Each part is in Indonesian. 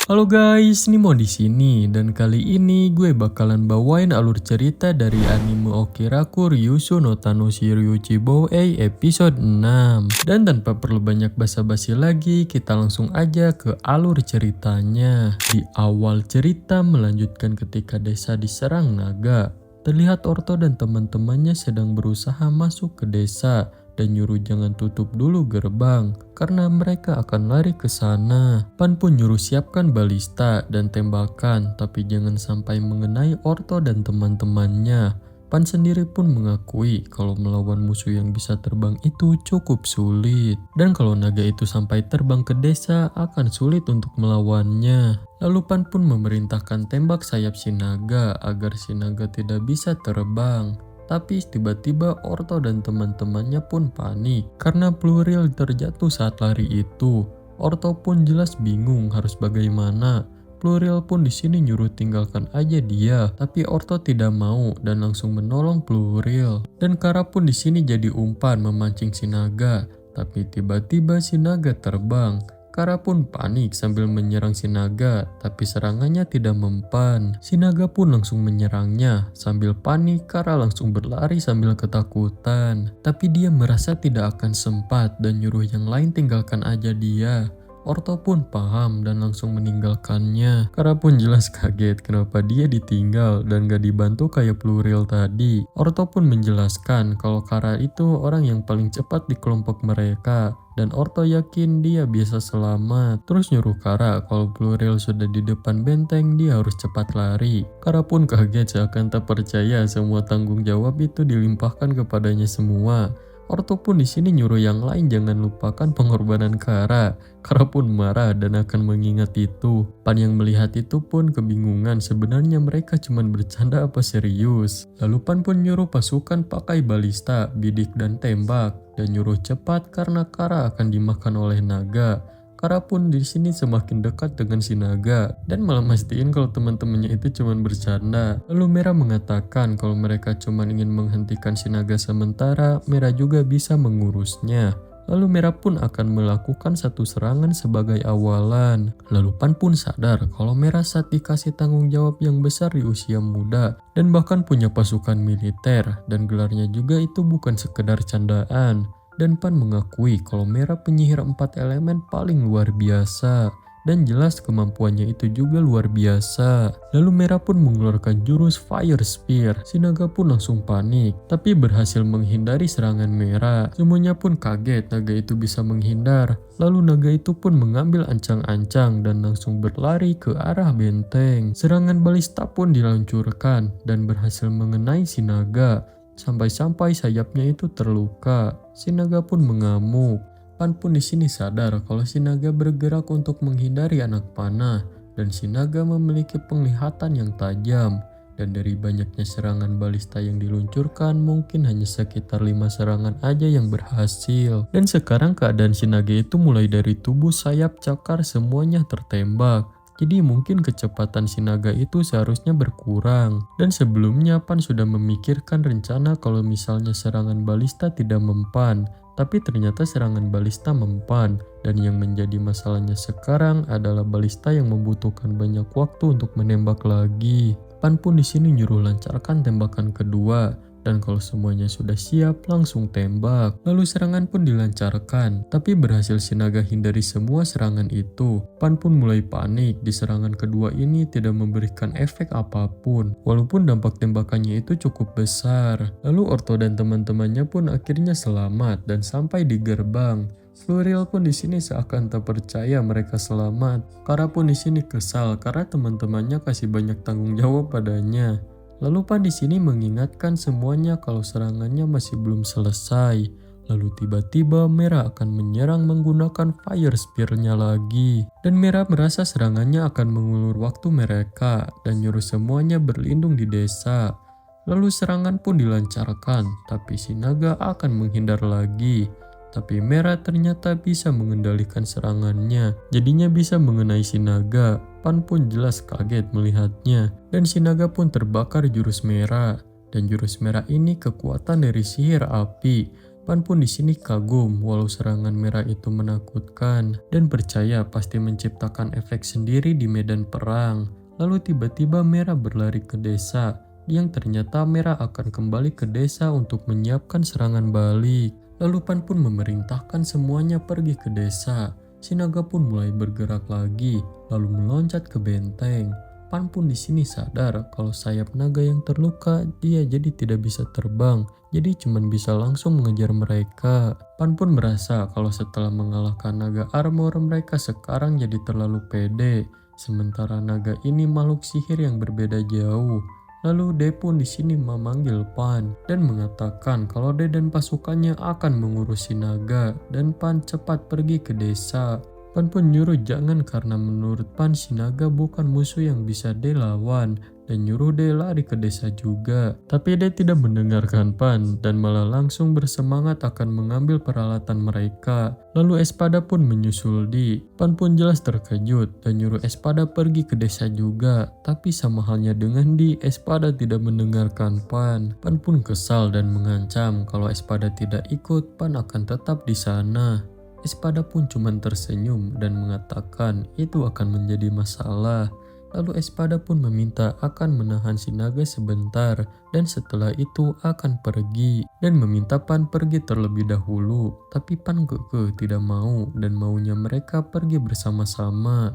Halo guys, Nimo di sini dan kali ini gue bakalan bawain alur cerita dari anime Okiraku Ryusu no Tano Shiryuchi Boei episode 6. Dan tanpa perlu banyak basa-basi lagi, kita langsung aja ke alur ceritanya. Di awal cerita melanjutkan ketika desa diserang naga. Terlihat Orto dan teman-temannya sedang berusaha masuk ke desa dan nyuruh jangan tutup dulu gerbang karena mereka akan lari ke sana. Pan pun nyuruh siapkan balista dan tembakan tapi jangan sampai mengenai Orto dan teman-temannya. Pan sendiri pun mengakui kalau melawan musuh yang bisa terbang itu cukup sulit. Dan kalau naga itu sampai terbang ke desa akan sulit untuk melawannya. Lalu Pan pun memerintahkan tembak sayap si naga agar si naga tidak bisa terbang. Tapi tiba-tiba Orto dan teman-temannya pun panik karena Pluriel terjatuh saat lari itu. Orto pun jelas bingung harus bagaimana. Pluriel pun di sini nyuruh tinggalkan aja dia, tapi Orto tidak mau dan langsung menolong Pluriel. Dan Kara pun di sini jadi umpan memancing si naga, tapi tiba-tiba si naga terbang. Kara pun panik sambil menyerang si naga, tapi serangannya tidak mempan. Si naga pun langsung menyerangnya. Sambil panik, Kara langsung berlari sambil ketakutan. Tapi dia merasa tidak akan sempat dan nyuruh yang lain tinggalkan aja dia. Orto pun paham dan langsung meninggalkannya. Kara pun jelas kaget kenapa dia ditinggal dan gak dibantu kayak Pluriel tadi. Orto pun menjelaskan kalau Kara itu orang yang paling cepat di kelompok mereka. Dan Orto yakin dia bisa selamat. Terus nyuruh Kara kalau Pluriel sudah di depan benteng dia harus cepat lari. Kara pun kaget seakan tak percaya semua tanggung jawab itu dilimpahkan kepadanya semua. Orto pun di sini nyuruh yang lain jangan lupakan pengorbanan Kara. Kara pun marah dan akan mengingat itu. Pan yang melihat itu pun kebingungan sebenarnya mereka cuma bercanda apa serius. Lalu Pan pun nyuruh pasukan pakai balista, bidik dan tembak dan nyuruh cepat karena Kara akan dimakan oleh naga. Kara pun di sini semakin dekat dengan si naga dan malah mastiin kalau teman-temannya itu cuma bercanda. Lalu Mera mengatakan kalau mereka cuma ingin menghentikan si naga sementara, Mera juga bisa mengurusnya. Lalu Mera pun akan melakukan satu serangan sebagai awalan. Lalu Pan pun sadar kalau Mera saat dikasih tanggung jawab yang besar di usia muda dan bahkan punya pasukan militer dan gelarnya juga itu bukan sekedar candaan. Dan Pan mengakui kalau Mera penyihir 4 elemen paling luar biasa. Dan jelas kemampuannya itu juga luar biasa. Lalu Mera pun mengeluarkan jurus Fire Spear. Si naga pun langsung panik, tapi berhasil menghindari serangan Mera. Semuanya pun kaget naga itu bisa menghindar. Lalu naga itu pun mengambil ancang-ancang dan langsung berlari ke arah benteng. Serangan balista pun diluncurkan dan berhasil mengenai si naga. Sampai-sampai sayapnya itu terluka. Si naga pun mengamuk. Pan pun di sini sadar kalau si naga bergerak untuk menghindari anak panah dan si naga memiliki penglihatan yang tajam. Dan dari banyaknya serangan balista yang diluncurkan mungkin hanya sekitar 5 serangan aja yang berhasil. Dan sekarang keadaan si naga itu mulai dari tubuh, sayap, cakar semuanya tertembak. Jadi mungkin kecepatan si naga itu seharusnya berkurang. Dan sebelumnya Pan sudah memikirkan rencana kalau misalnya serangan balista tidak mempan. Tapi ternyata serangan balista mempan. Dan yang menjadi masalahnya sekarang adalah balista yang membutuhkan banyak waktu untuk menembak lagi. Pan pun di sini nyuruh lancarkan tembakan kedua. Dan kalau semuanya sudah siap, langsung tembak. Lalu serangan pun dilancarkan, tapi berhasil si naga hindari semua serangan itu. Pan pun mulai panik, di serangan kedua ini tidak memberikan efek apapun, walaupun dampak tembakannya itu cukup besar. Lalu Orto dan teman-temannya pun akhirnya selamat dan sampai di gerbang. Pluriel pun di sini seakan tak percaya mereka selamat. Kara pun di sini kesal karena teman-temannya kasih banyak tanggung jawab padanya. Lalu Pan di sini mengingatkan semuanya kalau serangannya masih belum selesai. Lalu tiba-tiba Mera akan menyerang menggunakan Fire Spear-nya lagi. Dan Mera merasa serangannya akan mengulur waktu mereka dan nyuruh semuanya berlindung di desa. Lalu serangan pun dilancarkan, tapi si naga akan menghindar lagi. Tapi Mera ternyata bisa mengendalikan serangannya, jadinya bisa mengenai si naga. Pan pun jelas kaget melihatnya, dan si naga pun terbakar jurus Mera. Dan jurus Mera ini kekuatan dari sihir api, Pan pun di sini kagum walau serangan merah itu menakutkan dan percaya pasti menciptakan efek sendiri di medan perang. Lalu tiba-tiba merah berlari ke desa, yang ternyata merah akan kembali ke desa untuk menyiapkan serangan balik. Lalu Pan pun memerintahkan semuanya pergi ke desa. Si naga pun mulai bergerak lagi, lalu meloncat ke benteng. Pan pun di sini sadar kalau sayap naga yang terluka dia jadi tidak bisa terbang, jadi cuma bisa langsung mengejar mereka. Pan pun merasa kalau setelah mengalahkan naga armor mereka sekarang jadi terlalu pede, sementara naga ini makhluk sihir yang berbeda jauh. Lalu De pun di sini memanggil Pan dan mengatakan kalau De dan pasukannya akan mengurusi naga dan Pan cepat pergi ke desa. Pan pun nyuruh jangan karena menurut Pan si naga bukan musuh yang bisa De lawan dan nyuruh De lari ke desa juga. Tapi De tidak mendengarkan Pan dan malah langsung bersemangat akan mengambil peralatan mereka. Lalu Espada pun menyusul Di. Pan pun jelas terkejut dan nyuruh Espada pergi ke desa juga. Tapi sama halnya dengan Di, Espada tidak mendengarkan Pan. Pan pun kesal dan mengancam kalau Espada tidak ikut, Pan akan tetap di sana. Espada pun cuma tersenyum dan mengatakan itu akan menjadi masalah. Lalu Espada pun meminta akan menahan si naga sebentar dan setelah itu akan pergi dan meminta Pan pergi terlebih dahulu. Tapi Pan kekeh tidak mau dan maunya mereka pergi bersama-sama.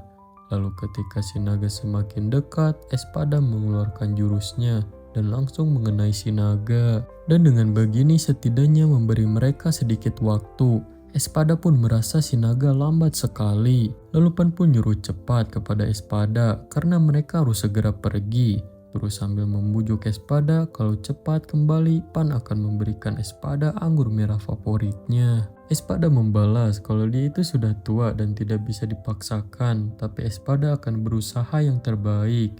Lalu ketika si naga semakin dekat, Espada mengeluarkan jurusnya dan langsung mengenai si naga. Dan dengan begini setidaknya memberi mereka sedikit waktu. Espada pun merasa si naga lambat sekali. Lalu Pan pun nyuruh cepat kepada Espada karena mereka harus segera pergi. Terus sambil membujuk Espada kalau cepat kembali, Pan akan memberikan Espada anggur merah favoritnya. Espada membalas kalau dia itu sudah tua dan tidak bisa dipaksakan, tapi Espada akan berusaha yang terbaik.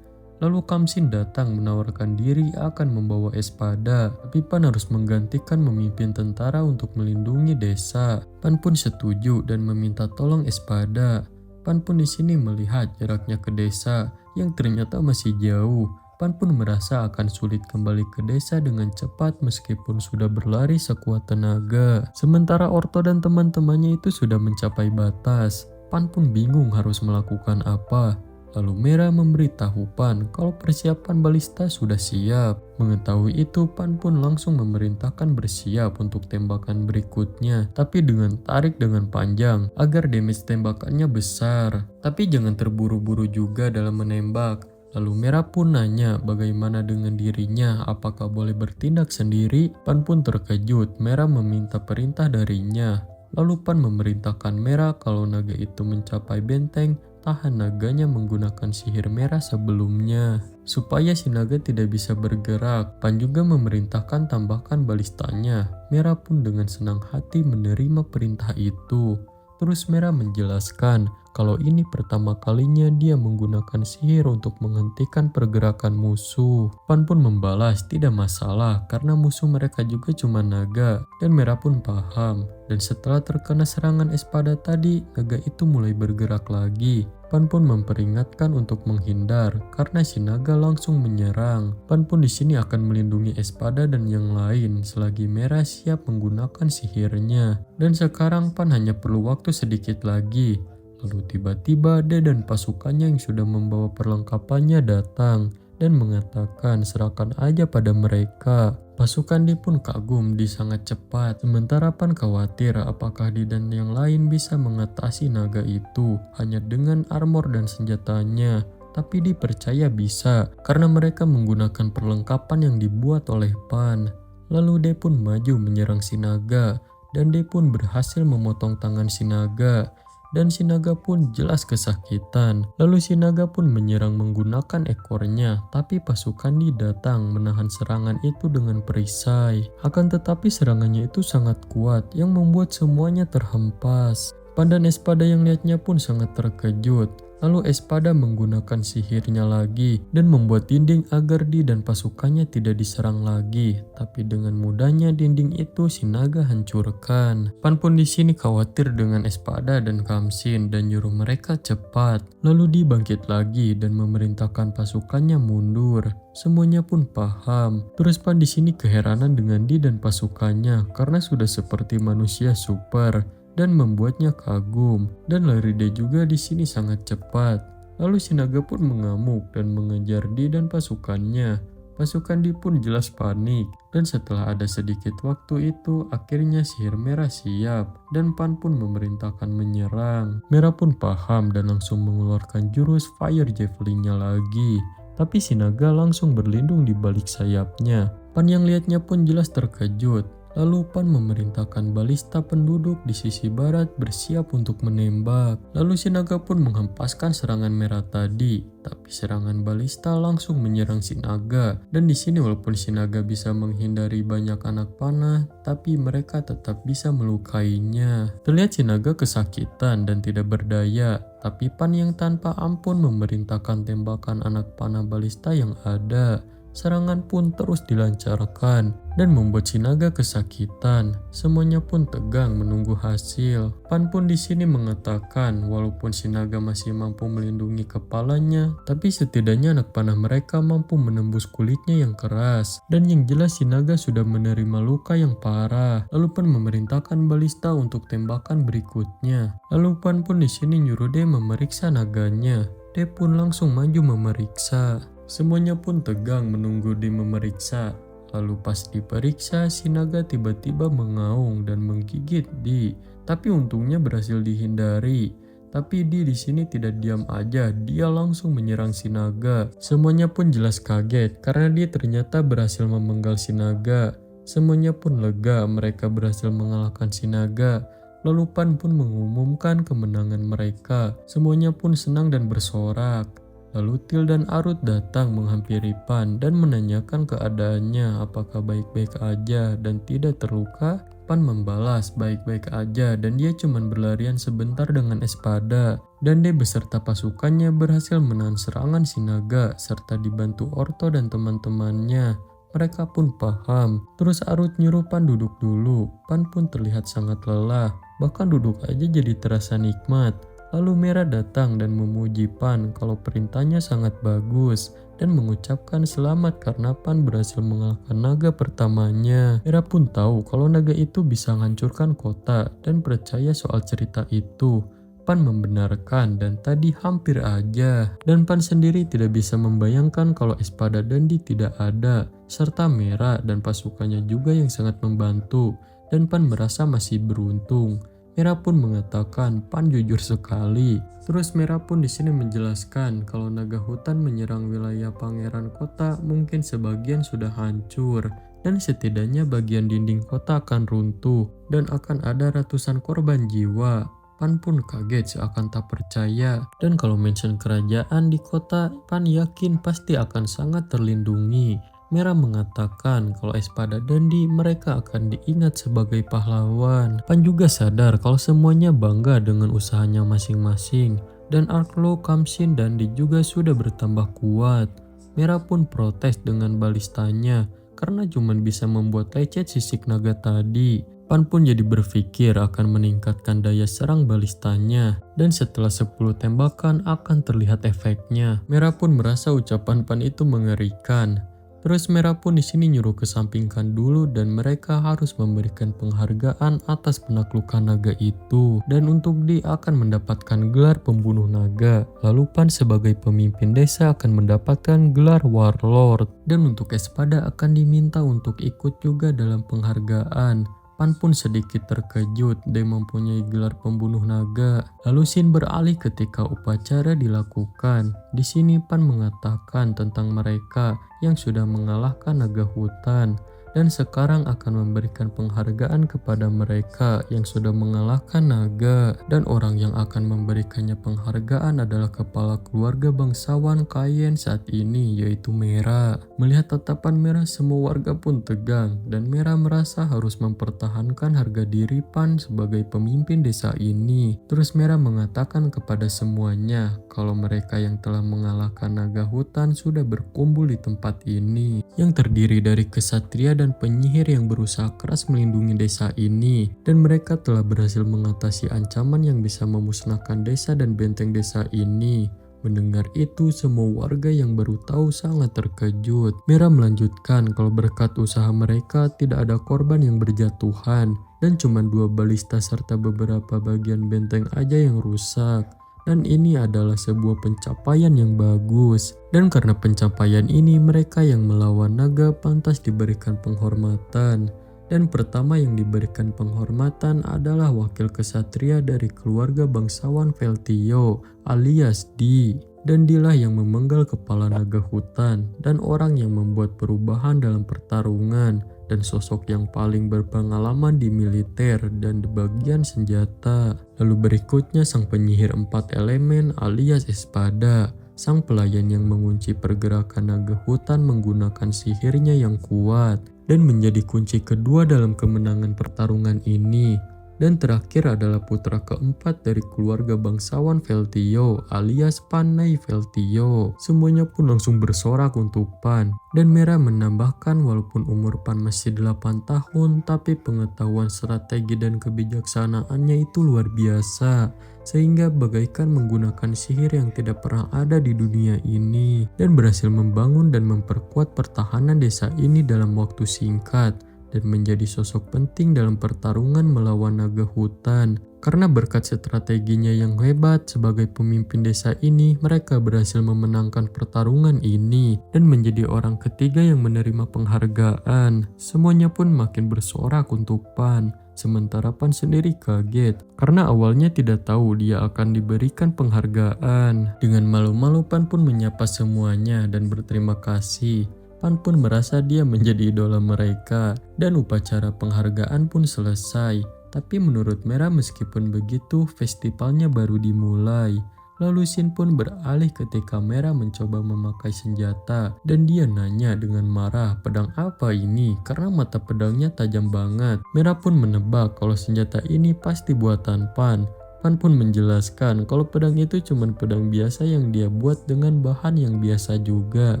Lalu Kamsin datang menawarkan diri akan membawa Espada, tapi Pan harus menggantikan memimpin tentara untuk melindungi desa. Pan pun setuju dan meminta tolong Espada. Pan pun di sini melihat jaraknya ke desa yang ternyata masih jauh. Pan pun merasa akan sulit kembali ke desa dengan cepat meskipun sudah berlari sekuat tenaga. Sementara Orto dan teman-temannya itu sudah mencapai batas. Pan pun bingung harus melakukan apa. Lalu Merah memberitahu Pan kalau persiapan balista sudah siap. Mengetahui itu, Pan pun langsung memerintahkan bersiap untuk tembakan berikutnya, tapi dengan tarik dengan panjang agar damage tembakannya besar. Tapi jangan terburu-buru juga dalam menembak. Lalu Merah pun nanya bagaimana dengan dirinya, apakah boleh bertindak sendiri? Pan pun terkejut, Merah meminta perintah darinya. Lalu Pan memerintahkan Merah kalau naga itu mencapai benteng, tahan naganya menggunakan sihir merah sebelumnya. Supaya si naga tidak bisa bergerak, Pan juga memerintahkan tambahkan balistanya. Merah pun dengan senang hati menerima perintah itu. Terus Merah menjelaskan kalau ini pertama kalinya dia menggunakan sihir untuk menghentikan pergerakan musuh. Pan pun membalas tidak masalah karena musuh mereka juga cuma naga, dan Merah pun paham. Dan setelah terkena serangan Espada tadi, naga itu mulai bergerak lagi. Pan pun memperingatkan untuk menghindar karena si naga langsung menyerang. Pan pun di sini akan melindungi Espada dan yang lain selagi Merah siap menggunakan sihirnya. Dan sekarang Pan hanya perlu waktu sedikit lagi. Lalu tiba-tiba De dan pasukannya yang sudah membawa perlengkapannya datang dan mengatakan serahkan aja pada mereka. Pasukan Di pun kagum Di sangat cepat, sementara Pan khawatir apakah Di dan yang lain bisa mengatasi naga itu hanya dengan armor dan senjatanya. Tapi Di percaya bisa karena mereka menggunakan perlengkapan yang dibuat oleh Pan. Lalu De pun maju menyerang si naga dan De pun berhasil memotong tangan si naga. Dan si naga pun jelas kesakitan. Lalu si naga pun menyerang menggunakan ekornya, tapi pasukan Di datang menahan serangan itu dengan perisai. Akan tetapi serangannya itu sangat kuat yang membuat semuanya terhempas. Pan dan Espada yang lihatnya pun sangat terkejut. Lalu Espada menggunakan sihirnya lagi dan membuat dinding agar Di dan pasukannya tidak diserang lagi. Tapi dengan mudahnya dinding itu si naga hancurkan. Pan pun di sini khawatir dengan Espada dan Khamsin dan nyuruh mereka cepat. Lalu Di bangkit lagi dan memerintahkan pasukannya mundur. Semuanya pun paham. Terus Pan di sini keheranan dengan Di dan pasukannya karena sudah seperti manusia super dan membuatnya kagum. Dan lari dia juga di sini sangat cepat. Lalu si naga pun mengamuk dan mengejar Di dan pasukannya. Pasukan Di pun jelas panik. Dan setelah ada sedikit waktu itu, akhirnya sihir merah siap. Dan Pan pun memerintahkan menyerang. Merah pun paham dan langsung mengeluarkan jurus Fire Javelin-nya lagi. Tapi si naga langsung berlindung di balik sayapnya. Pan yang lihatnya pun jelas terkejut. Lalu Pan memerintahkan balista penduduk di sisi barat bersiap untuk menembak. Lalu si naga pun menghempaskan serangan merah tadi. Tapi serangan balista langsung menyerang si naga. Dan di sini walaupun si naga bisa menghindari banyak anak panah, tapi mereka tetap bisa melukainya. Terlihat si naga kesakitan dan tidak berdaya. Tapi Pan yang tanpa ampun memerintahkan tembakan anak panah balista yang ada. Serangan pun terus dilancarkan dan membuat si naga kesakitan. Semuanya pun tegang menunggu hasil. Pan pun di sini mengatakan walaupun si naga masih mampu melindungi kepalanya, tapi setidaknya anak panah mereka mampu menembus kulitnya yang keras. Dan yang jelas si naga sudah menerima luka yang parah. Lalu Pan memerintahkan balista untuk tembakan berikutnya. Lalu Pan pun di sini nyuruh dia memeriksa naganya. Dia pun langsung maju memeriksa. Semuanya pun tegang menunggu Di memeriksa. Lalu pas diperiksa, si naga tiba-tiba mengaung dan menggigit Di. Tapi untungnya berhasil dihindari. Tapi Di sini tidak diam aja, dia langsung menyerang si naga. Semuanya pun jelas kaget karena dia ternyata berhasil memenggal si naga. Semuanya pun lega mereka berhasil mengalahkan si naga. Lalu Pan pun mengumumkan kemenangan mereka. Semuanya pun senang dan bersorak. Lalu Til dan Arut datang menghampiri Pan dan menanyakan keadaannya apakah baik-baik aja dan tidak terluka. Pan membalas baik-baik aja dan dia cuma berlarian sebentar dengan Espada. Dan dia beserta pasukannya berhasil menahan serangan si naga serta dibantu Orto dan teman-temannya. Mereka pun paham. Terus Arut nyuruh Pan duduk dulu. Pan pun terlihat sangat lelah. Bahkan duduk aja jadi terasa nikmat. Lalu Merah datang dan memuji Pan kalau perintahnya sangat bagus dan mengucapkan selamat karena Pan berhasil mengalahkan naga pertamanya. Merah pun tahu kalau naga itu bisa menghancurkan kota dan percaya soal cerita itu. Pan membenarkan dan tadi hampir aja. Dan Pan sendiri tidak bisa membayangkan kalau Espada dan Di tidak ada. Serta Merah dan pasukannya juga yang sangat membantu. Dan Pan merasa masih beruntung. Merah pun mengatakan Pan jujur sekali. Terus Merah pun di sini menjelaskan kalau naga hutan menyerang wilayah pangeran kota mungkin sebagian sudah hancur dan setidaknya bagian dinding kota akan runtuh dan akan ada ratusan korban jiwa. Pan pun kaget seakan tak percaya dan kalau mention kerajaan di kota, Pan yakin pasti akan sangat terlindungi. Merah mengatakan kalau Espada dan Di mereka akan diingat sebagai pahlawan. Pan juga sadar kalau semuanya bangga dengan usahanya masing-masing. Dan Arklo, Khamsin, dan Di juga sudah bertambah kuat. Merah pun protes dengan balistanya karena cuma bisa membuat lecet sisik naga tadi. Pan pun jadi berpikir akan meningkatkan daya serang balistanya. Dan setelah 10 tembakan akan terlihat efeknya. Merah pun merasa ucapan Pan itu mengerikan. Terus Merah pun di sini nyuruh kesampingkan dulu dan mereka harus memberikan penghargaan atas penaklukan naga itu. Dan untuk Di akan mendapatkan gelar pembunuh naga. Lalu Pan sebagai pemimpin desa akan mendapatkan gelar Warlord. Dan untuk Espada akan diminta untuk ikut juga dalam penghargaan. Pan pun sedikit terkejut dia mempunyai gelar pembunuh naga. Lalu scene beralih ketika upacara dilakukan. Di sini Pan mengatakan tentang mereka yang sudah mengalahkan naga hutan. dan sekarang akan memberikan penghargaan kepada mereka yang sudah mengalahkan naga. Dan orang yang akan memberikannya penghargaan adalah kepala keluarga bangsawan Kayen saat ini, yaitu Mera. Melihat tatapan Mera, semua warga pun tegang dan Mera merasa harus mempertahankan harga diri Pan sebagai pemimpin desa ini. Terus Mera mengatakan kepada semuanya kalau mereka yang telah mengalahkan naga hutan sudah berkumpul di tempat ini, yang terdiri dari kesatria dan penyihir yang berusaha keras melindungi desa ini, dan mereka telah berhasil mengatasi ancaman yang bisa memusnahkan desa dan benteng desa ini. Mendengar itu, semua warga yang baru tahu sangat terkejut. Mera melanjutkan kalau berkat usaha mereka tidak ada korban yang berjatuhan dan cuma 2 balista serta beberapa bagian benteng aja yang rusak. Dan ini adalah sebuah pencapaian yang bagus. Dan karena pencapaian ini, mereka yang melawan naga pantas diberikan penghormatan. Dan pertama yang diberikan penghormatan adalah wakil kesatria dari keluarga bangsawan Veltio alias Di. Dan dilah yang memenggal kepala naga hutan dan orang yang membuat perubahan dalam pertarungan dan sosok yang paling berpengalaman di militer dan di bagian senjata. Lalu berikutnya sang penyihir 4 elemen alias Espada, sang pelayan yang mengunci pergerakan naga hutan menggunakan sihirnya yang kuat dan menjadi kunci kedua dalam kemenangan pertarungan ini. Dan terakhir adalah putra keempat dari keluarga bangsawan Veltio alias Panay Veltio. Semuanya pun langsung bersorak untuk Pan. Dan Mera menambahkan walaupun umur Pan masih 8 tahun, tapi pengetahuan strategi dan kebijaksanaannya itu luar biasa. Sehingga bagaikan menggunakan sihir yang tidak pernah ada di dunia ini. Dan berhasil membangun dan memperkuat pertahanan desa ini dalam waktu singkat. Dan menjadi sosok penting dalam pertarungan melawan naga hutan. Karena berkat strateginya yang hebat sebagai pemimpin desa ini, mereka berhasil memenangkan pertarungan ini dan menjadi orang ketiga yang menerima penghargaan. Semuanya pun makin bersorak untuk Pan. Sementara Pan sendiri kaget karena awalnya tidak tahu dia akan diberikan penghargaan. Dengan malu-malu Pan pun menyapa semuanya dan berterima kasih. Pan pun merasa dia menjadi idola mereka dan upacara penghargaan pun selesai. Tapi menurut Mera meskipun begitu festivalnya baru dimulai. Lalu Shin pun beralih ketika Mera mencoba memakai senjata dan dia nanya dengan marah, pedang apa ini? Karena mata pedangnya tajam banget. Mera pun menebak kalau senjata ini pasti buatan Pan. Pan pun menjelaskan kalau pedang itu cuma pedang biasa yang dia buat dengan bahan yang biasa juga.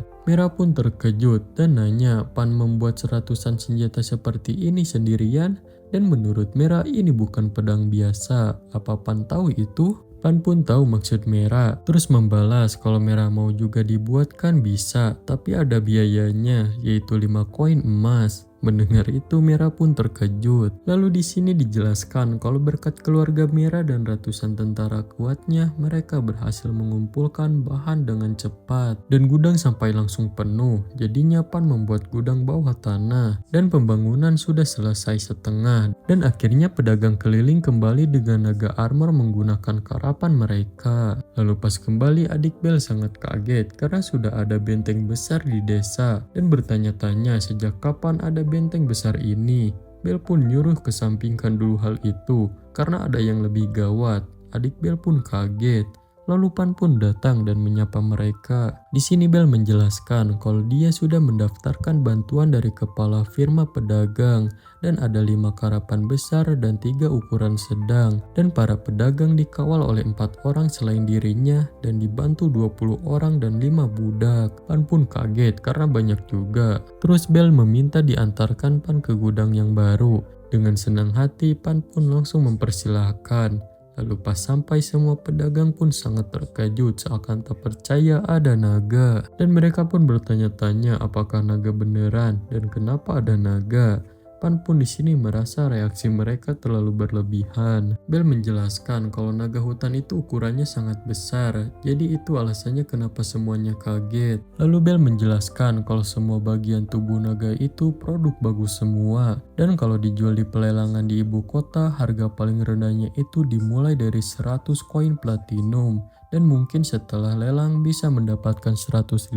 Mera pun terkejut dan nanya Pan membuat seratusan senjata seperti ini sendirian, dan menurut Mera ini bukan pedang biasa. Apa Pan tahu itu? Pan pun tahu maksud Mera, terus membalas kalau Mera mau juga dibuatkan bisa, tapi ada biayanya yaitu 5 koin emas. Mendengar itu Mera pun terkejut. Lalu di sini dijelaskan kalau berkat keluarga Mera dan ratusan tentara kuatnya, mereka berhasil mengumpulkan bahan dengan cepat dan gudang sampai langsung penuh. Jadinya Pan membuat gudang bawah tanah dan pembangunan sudah selesai setengah. Dan akhirnya pedagang keliling kembali dengan naga armor menggunakan karapan mereka. Lalu pas kembali adik Bel sangat kaget karena sudah ada benteng besar di desa dan bertanya-tanya sejak kapan ada benteng besar ini. Bel pun nyuruh kesampingkan dulu hal itu karena ada yang lebih gawat. Adik Bel pun kaget. Lalu Pan pun datang dan menyapa mereka. Di sini Bel menjelaskan kalau dia sudah mendaftarkan bantuan dari kepala firma pedagang dan ada 5 karapan besar dan 3 ukuran sedang. Dan para pedagang dikawal oleh 4 orang selain dirinya dan dibantu 20 orang dan 5 budak. Pan pun kaget karena banyak juga. Terus Bel meminta diantarkan Pan ke gudang yang baru. Dengan senang hati Pan pun langsung mempersilahkan. Lalu pas sampai semua pedagang pun sangat terkejut seakan tak percaya ada naga. Dan mereka pun bertanya-tanya apakah naga beneran dan kenapa ada naga. Pan pun di sini merasa reaksi mereka terlalu berlebihan. Bel menjelaskan kalau naga hutan itu ukurannya sangat besar, jadi itu alasannya kenapa semuanya kaget. Lalu Bel menjelaskan kalau semua bagian tubuh naga itu produk bagus semua, dan kalau dijual di pelelangan di ibu kota, harga paling rendahnya itu dimulai dari 100 koin platinum. Dan mungkin setelah lelang bisa mendapatkan 150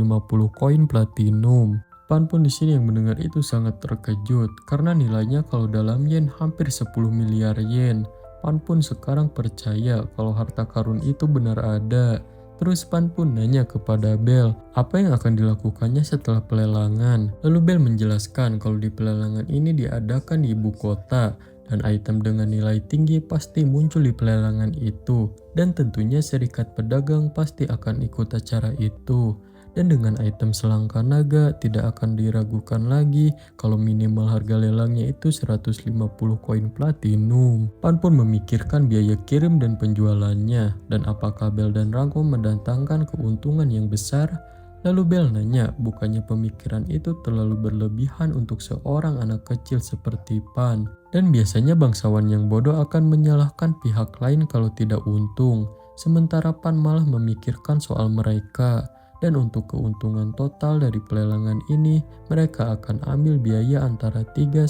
koin platinum. Pan pun di sini yang mendengar itu sangat terkejut karena nilainya kalau dalam yen hampir 10 miliar yen. Pan pun sekarang percaya kalau harta karun itu benar ada. Terus Pan pun nanya kepada Bel apa yang akan dilakukannya setelah pelelangan. Lalu Bel menjelaskan kalau di pelelangan ini diadakan di ibu kota dan item dengan nilai tinggi pasti muncul di pelelangan itu. Dan tentunya serikat pedagang pasti akan ikut acara itu. Dan dengan item selangkah naga tidak akan diragukan lagi kalau minimal harga lelangnya itu 150 koin platinum. Pan pun memikirkan biaya kirim dan penjualannya dan apakah Bel dan Rango mendatangkan keuntungan yang besar. Lalu Bel nanya bukannya pemikiran itu terlalu berlebihan untuk seorang anak kecil seperti Pan. Dan biasanya bangsawan yang bodoh akan menyalahkan pihak lain kalau tidak untung. Sementara Pan malah memikirkan soal mereka. Dan untuk keuntungan total dari pelelangan ini, mereka akan ambil biaya antara 3-5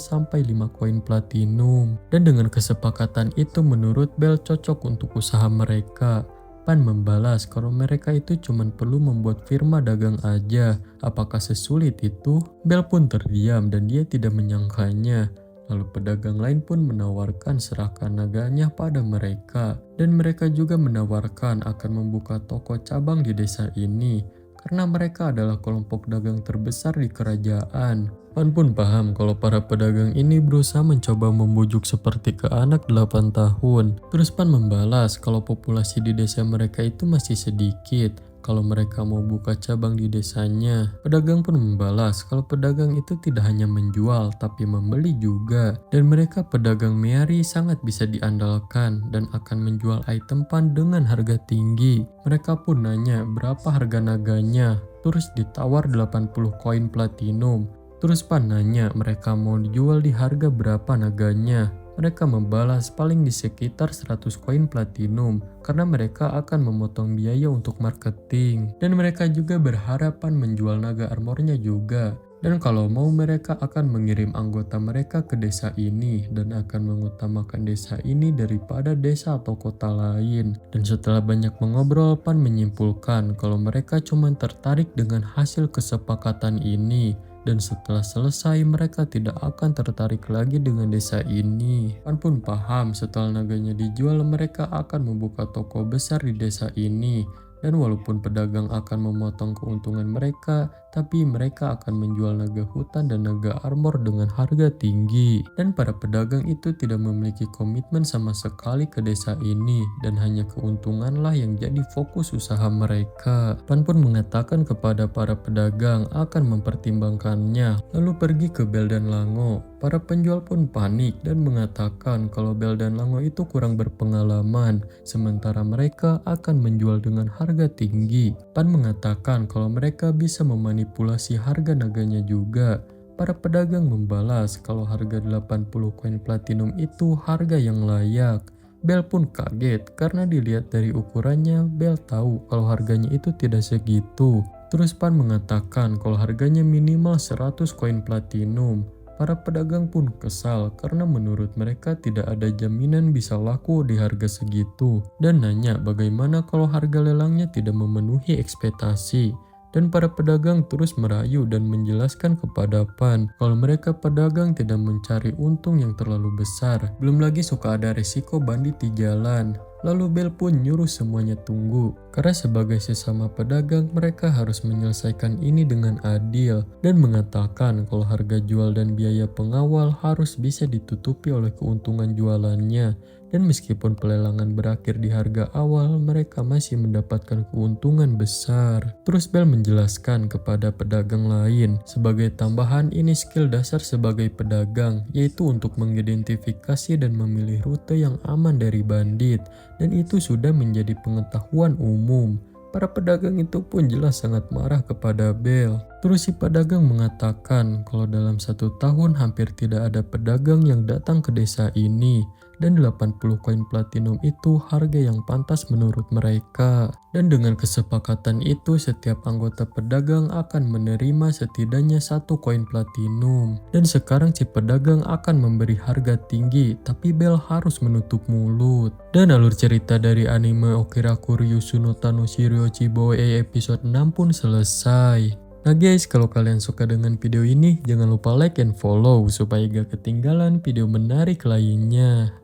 koin platinum. Dan dengan kesepakatan itu menurut Bel cocok untuk usaha mereka. Pan membalas kalau mereka itu cuma perlu membuat firma dagang aja. Apakah sesulit itu? Bel pun terdiam dan dia tidak menyangkanya. Lalu pedagang lain pun menawarkan serahkan naganya pada mereka. Dan mereka juga menawarkan akan membuka toko cabang di desa ini. Karena mereka adalah kelompok dagang terbesar di kerajaan. Pan pun paham kalau para pedagang ini berusaha mencoba membujuk seperti ke anak 8 tahun. Terus Pan membalas kalau populasi di desa mereka itu masih sedikit. Kalau mereka mau buka cabang di desanya. Pedagang pun membalas kalau pedagang itu tidak hanya menjual tapi membeli juga. Dan mereka pedagang Meari sangat bisa diandalkan dan akan menjual item Pan dengan harga tinggi. Mereka pun nanya berapa harga naganya. Terus ditawar 80 koin platinum. Terus Pan nanya mereka mau dijual di harga berapa naganya. Mereka membalas paling di sekitar 100 koin platinum karena mereka akan memotong biaya untuk marketing. Dan mereka juga berharapan menjual naga armornya juga. Dan kalau mau mereka akan mengirim anggota mereka ke desa ini dan akan mengutamakan desa ini daripada desa atau kota lain. Dan setelah banyak mengobrol, Pan menyimpulkan kalau mereka cuma tertarik dengan hasil kesepakatan ini. Dan setelah selesai mereka tidak akan tertarik lagi dengan desa ini. Pan pun paham setelah naganya dijual mereka akan membuka toko besar di desa ini. Dan walaupun pedagang akan memotong keuntungan mereka, tapi mereka akan menjual naga hutan dan naga armor dengan harga tinggi. Dan para pedagang itu tidak memiliki komitmen sama sekali ke desa ini dan hanya keuntunganlah yang jadi fokus usaha mereka. Pan pun mengatakan kepada para pedagang akan mempertimbangkannya, lalu pergi ke Bel dan Lango. Para penjual pun panik dan mengatakan kalau Bel dan Lango itu kurang berpengalaman, sementara mereka akan menjual dengan harga tinggi. Pan mengatakan kalau mereka bisa memanipulasi harga naganya juga. Para pedagang membalas kalau harga 80 koin platinum itu harga yang layak. Bel pun kaget karena dilihat dari ukurannya, Bel tahu kalau harganya itu tidak segitu. Terus Pan mengatakan kalau harganya minimal 100 koin platinum. Para pedagang pun kesal karena menurut mereka tidak ada jaminan bisa laku di harga segitu dan nanya bagaimana kalau harga lelangnya tidak memenuhi ekspektasi. Dan para pedagang terus merayu dan menjelaskan kepada Pan kalau mereka pedagang tidak mencari untung yang terlalu besar. Belum lagi suka ada resiko bandit di jalan. Lalu Bel pun nyuruh semuanya tunggu, karena sebagai sesama pedagang mereka harus menyelesaikan ini dengan adil dan mengatakan kalau harga jual dan biaya pengawal harus bisa ditutupi oleh keuntungan jualannya. Dan meskipun pelelangan berakhir di harga awal, mereka masih mendapatkan keuntungan besar. Terus Bel menjelaskan kepada pedagang lain, sebagai tambahan ini skill dasar sebagai pedagang, yaitu untuk mengidentifikasi dan memilih rute yang aman dari bandit. Dan itu sudah menjadi pengetahuan umum. Para pedagang itu pun jelas sangat marah kepada Bel. Terus si pedagang mengatakan kalau dalam 1 tahun hampir tidak ada pedagang yang datang ke desa ini. Dan 80 koin platinum itu harga yang pantas menurut mereka. Dan dengan kesepakatan itu setiap anggota pedagang akan menerima setidaknya 1 koin platinum. Dan sekarang si pedagang akan memberi harga tinggi, tapi Bel harus menutup mulut. Dan alur cerita dari anime Okiraku Ryusu no Tanoshi Ryouchi Boei episode 6 pun selesai. Nah guys, kalau kalian suka dengan video ini, jangan lupa like and follow supaya gak ketinggalan video menarik lainnya.